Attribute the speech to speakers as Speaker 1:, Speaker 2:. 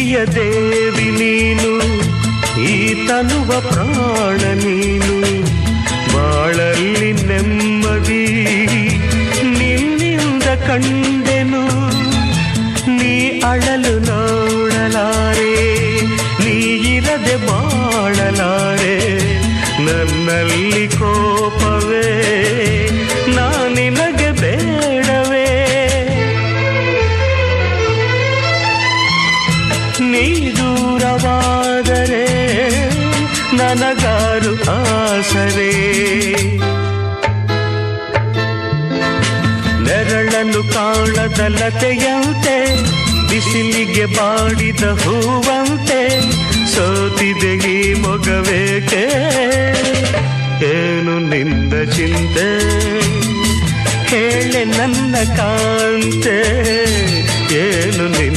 Speaker 1: ಪ್ರೀತಿಯ ದೇವಿ ನೀನು, ಈ ತನುವ ಪ್ರಾಣ ನೀನು, ಬಾಳಲ್ಲಿ ನೆಮ್ಮದಿ ನಿನ್ನಿಂದ ಕಂಡೆನು. ನೀ ಅಳಲು ನೋಡಲಾರೆ, ನೀ ಇರದೆ ಬಾಳಲಾರೆ, ನನ್ನಲ್ಲಿ ಕೋಪವೇ ನಾನಿನಗೆ ಬೇಡವೇ. ನೀ ದೂರವಾದರೆ ನನಗಾರು ಆಸರೆ, ನೆರಳನ್ನು ಕಾಣದ ಲತೆಯಂತೆ, ಬಿಸಿಲಿಗೆ ಬಾಡಿದ ಹೂವಂತೆ, ಸೋತಿದೆ ಈ ಮೊಗವೇಕೆ, ಏನು ನಿನ್ನ ಚಿಂತೆ, ಹೇಳೆ ನನ್ನ ಕಾಂತೆ, ಏನು ನಿನ್ನ